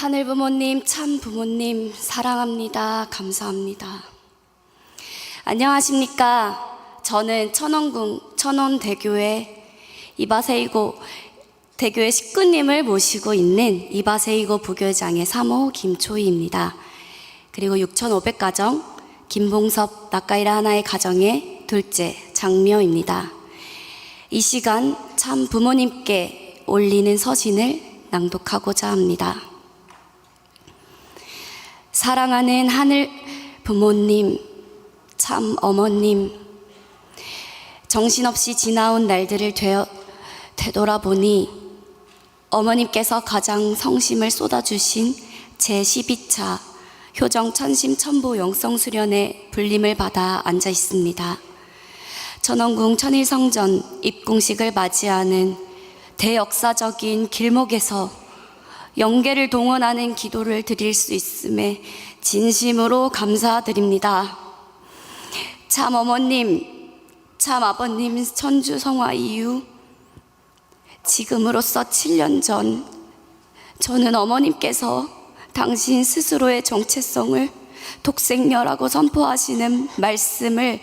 하늘 부모님, 참 부모님 사랑합니다. 감사합니다. 안녕하십니까? 저는 천원궁 천원대교회 이바세이고 대교회 식구님을 모시고 있는 이바세이고 부교장의 사모 김초희입니다. 그리고 6,500가정 김봉섭 나까이라 하나의 가정의 둘째 장묘입니다. 이 시간 참 부모님께 올리는 서신을 낭독하고자 합니다. 사랑하는 하늘 부모님, 참 어머님, 정신없이 지나온 날들을 되돌아보니 어머님께서 가장 성심을 쏟아주신 제12차 효정 천심천부 영성수련회 불림을 받아 앉아 있습니다. 천원궁 천일성전 입궁식을 맞이하는 대역사적인 길목에서 영계를 동원하는 기도를 드릴 수 있음에 진심으로 감사드립니다. 참 어머님, 참 아버님 천주 성화 이후 지금으로서 7년 전 저는 어머님께서 당신 스스로의 정체성을 독생녀라고 선포하시는 말씀을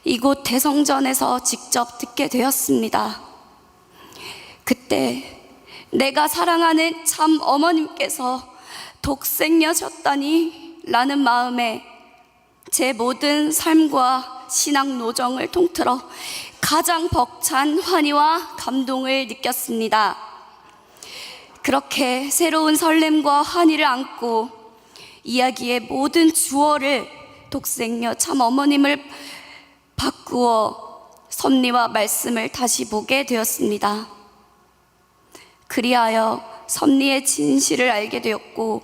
이곳 대성전에서 직접 듣게 되었습니다. 그때 내가 사랑하는 참 어머님께서 독생녀셨다니 라는 마음에 제 모든 삶과 신앙 노정을 통틀어 가장 벅찬 환희와 감동을 느꼈습니다. 그렇게 새로운 설렘과 환희를 안고 이야기의 모든 주어를 독생녀 참 어머님을 바꾸어 섭리와 말씀을 다시 보게 되었습니다. 그리하여 섭리의 진실을 알게 되었고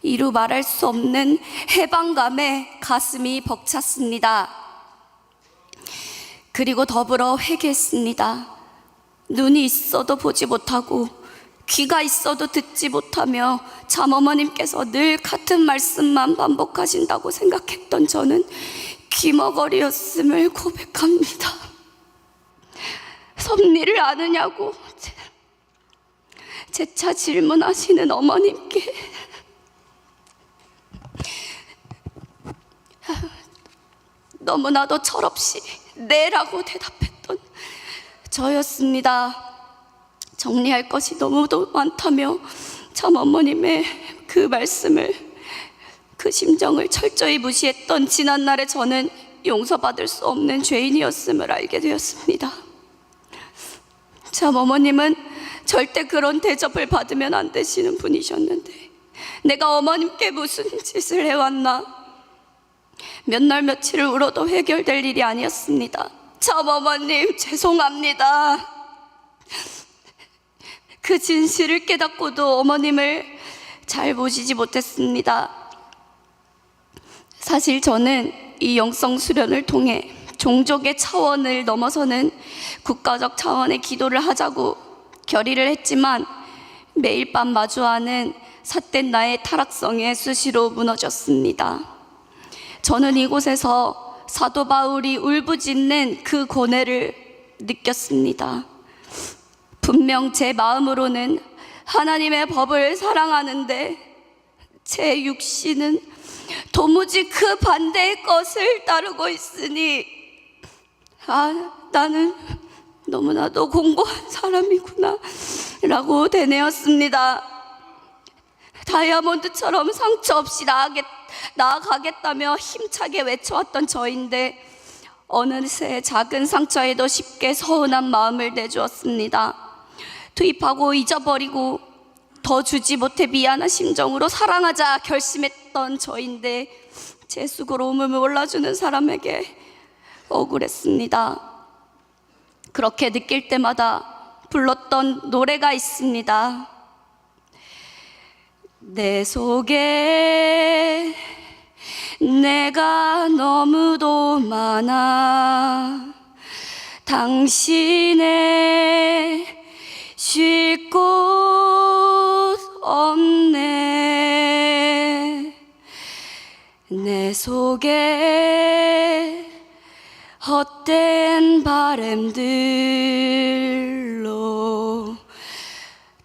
이루 말할 수 없는 해방감에 가슴이 벅찼습니다. 그리고 더불어 회개했습니다. 눈이 있어도 보지 못하고 귀가 있어도 듣지 못하며 참 어머님께서 늘 같은 말씀만 반복하신다고 생각했던 저는 귀머거리였음을 고백합니다. 섭리를 아느냐고 재차 질문하시는 어머님께 너무나도 철없이 네라고 대답했던 저였습니다. 정리할 것이 너무도 많다며 참 어머님의 그 말씀을, 그 심정을 철저히 무시했던 지난날에 저는 용서받을 수 없는 죄인이었음을 알게 되었습니다. 참 어머님은 절대 그런 대접을 받으면 안 되시는 분이셨는데 내가 어머님께 무슨 짓을 해왔나? 몇 날 며칠을 울어도 해결될 일이 아니었습니다. 참 어머님 죄송합니다. 그 진실을 깨닫고도 어머님을 잘 모시지 못했습니다. 사실 저는 이 영성 수련을 통해 종족의 차원을 넘어서는 국가적 차원의 기도를 하자고 결의를 했지만 매일 밤 마주하는 삿된 나의 타락성에 수시로 무너졌습니다. 저는 이곳에서 사도 바울이 울부짖는 그 고뇌를 느꼈습니다. 분명 제 마음으로는 하나님의 법을 사랑하는데 제 육신은 도무지 그 반대의 것을 따르고 있으니 나는 너무나도 공고한 사람이구나 라고 되뇌었습니다. 다이아몬드처럼 상처 없이 나아가겠다며 힘차게 외쳐왔던 저인데 어느새 작은 상처에도 쉽게 서운한 마음을 내주었습니다. 투입하고 잊어버리고 더 주지 못해 미안한 심정으로 사랑하자 결심했던 저인데 제 수고로움을 몰라주는 사람에게 억울했습니다. 그렇게 느낄 때마다 불렀던 노래가 있습니다. 내 속에 내가 너무도 많아 당신의 쉴 곳 없네 내 속에 헛된 바램들로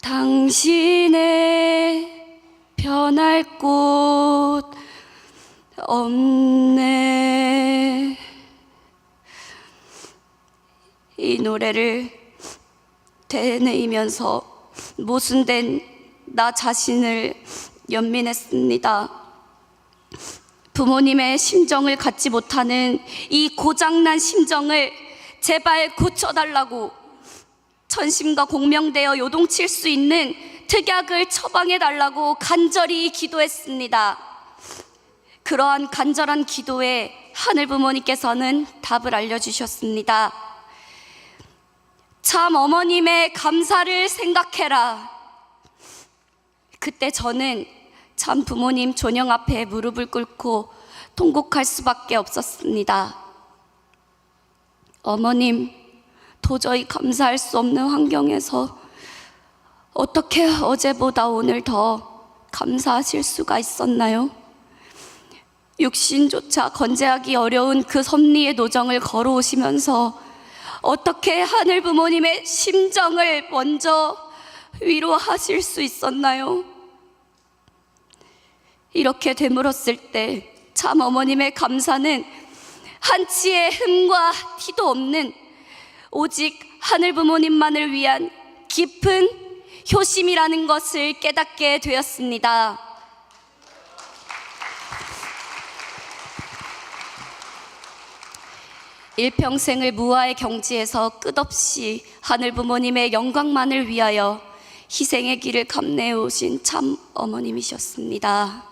당신의 만날 곳 없네. 이 노래를 되뇌이면서 모순된 나 자신을 연민했습니다. 부모님의 심정을 갖지 못하는 이 고장난 심정을 제발 고쳐달라고 천심과 공명되어 요동칠 수 있는 특약을 처방해달라고 간절히 기도했습니다. 그러한 간절한 기도에 하늘 부모님께서는 답을 알려주셨습니다. 참 어머님의 감사를 생각해라. 그때 저는 참 부모님 존영 앞에 무릎을 꿇고 통곡할 수밖에 없었습니다. 어머님, 도저히 감사할 수 없는 환경에서 어떻게 어제보다 오늘 더 감사하실 수가 있었나요? 육신조차 건재하기 어려운 그 섭리의 노정을 걸어오시면서 어떻게 하늘 부모님의 심정을 먼저 위로하실 수 있었나요? 이렇게 되물었을 때 참 어머님의 감사는 한치의 흠과 티도 없는 오직 하늘 부모님만을 위한 깊은 효심이라는 것을 깨닫게 되었습니다. 일평생을 무아의 경지에서 끝없이 하늘 부모님의 영광만을 위하여 희생의 길을 감내해 오신 참 어머님이셨습니다.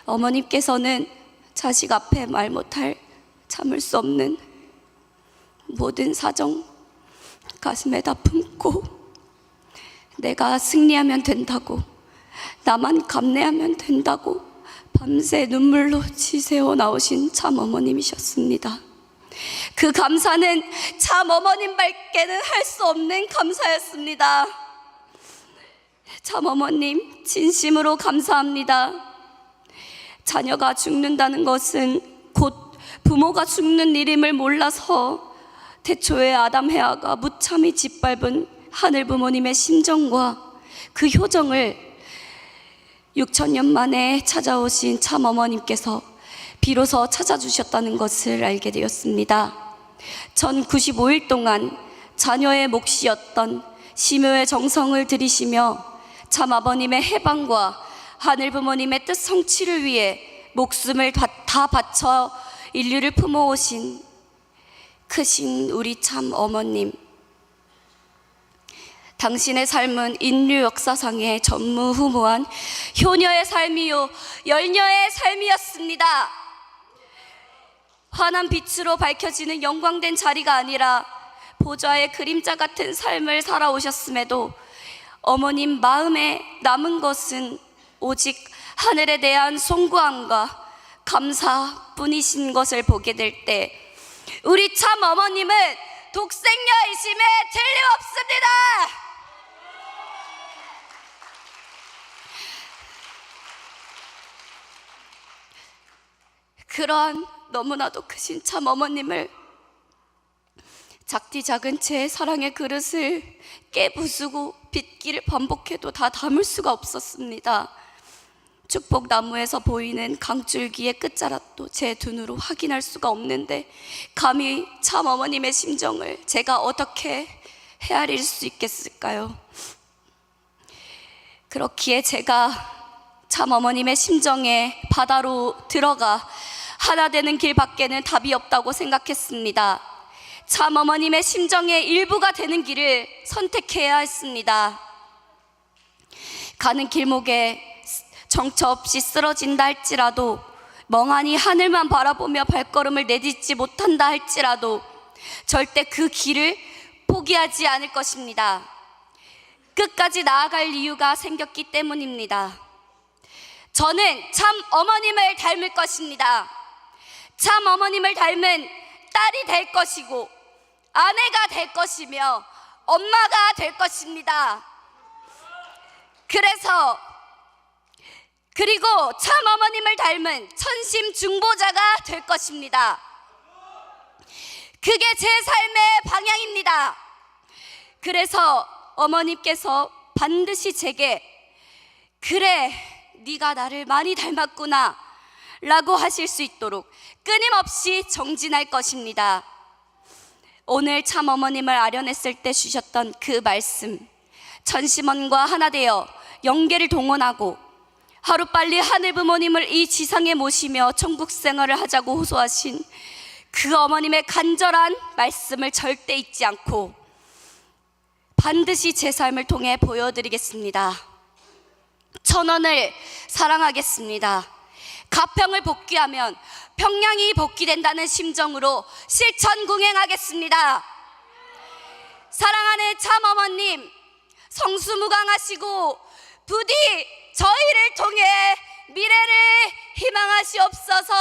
어머님께서는 자식 앞에 말 못할 참을 수 없는 모든 사정 가슴에다 품고 내가 승리하면 된다고, 나만 감내하면 된다고 밤새 눈물로 지새워 나오신 참 어머님이셨습니다. 그 감사는 참 어머님밖에는 할 수 없는 감사였습니다. 참 어머님 진심으로 감사합니다. 자녀가 죽는다는 것은 곧 부모가 죽는 일임을 몰라서 태초에 아담 해아가 무참히 짓밟은 하늘 부모님의 심정과 그 효정을 6,000년 만에 찾아오신 참 어머님께서 비로소 찾아주셨다는 것을 알게 되었습니다. 전 95일 동안 자녀의 몫이었던 심효의 정성을 들이시며 참 아버님의 해방과 하늘 부모님의 뜻 성취를 위해 목숨을 다 바쳐 인류를 품어오신 크신 우리 참 어머님, 당신의 삶은 인류 역사상의 전무후무한 효녀의 삶이요 열녀의 삶이었습니다. 환한 빛으로 밝혀지는 영광된 자리가 아니라 보좌의 그림자 같은 삶을 살아오셨음에도 어머님 마음에 남은 것은 오직 하늘에 대한 송구함과 감사뿐이신 것을 보게 될 때 우리 참 어머님은 독생녀이심에 틀림없습니다. 그러한 너무나도 크신 참 어머님을 작디 작은 채 사랑의 그릇을 깨부수고 빚기를 반복해도 다 담을 수가 없었습니다. 축복나무에서 보이는 강줄기의 끝자락도 제 눈으로 확인할 수가 없는데 감히 참 어머님의 심정을 제가 어떻게 헤아릴 수 있겠을까요? 그렇기에 제가 참 어머님의 심정에 바다로 들어가 하나 되는 길 밖에는 답이 없다고 생각했습니다. 참 어머님의 심정의 일부가 되는 길을 선택해야 했습니다. 가는 길목에 정처 없이 쓰러진다 할지라도, 멍하니 하늘만 바라보며 발걸음을 내딛지 못한다 할지라도 절대 그 길을 포기하지 않을 것입니다. 끝까지 나아갈 이유가 생겼기 때문입니다. 저는 참 어머님을 닮을 것입니다. 참 어머님을 닮은 딸이 될 것이고 아내가 될 것이며 엄마가 될 것입니다. 그리고 참 어머님을 닮은 천심 중보자가 될 것입니다. 그게 제 삶의 방향입니다. 그래서 어머님께서 반드시 제게 그래 네가 나를 많이 닮았구나 라고 하실 수 있도록 끊임없이 정진할 것입니다. 오늘 참 어머님을 아련했을 때 주셨던 그 말씀, 전심원과 하나 되어 영계를 동원하고 하루빨리 하늘 부모님을 이 지상에 모시며 천국 생활을 하자고 호소하신 그 어머님의 간절한 말씀을 절대 잊지 않고 반드시 제 삶을 통해 보여드리겠습니다. 천원을 사랑하겠습니다. 가평을 복귀하면 평양이 복귀된다는 심정으로 실천궁행하겠습니다. 사랑하는 참 어머님, 성수무강하시고 부디 저희를 통해 미래를 희망하시옵소서.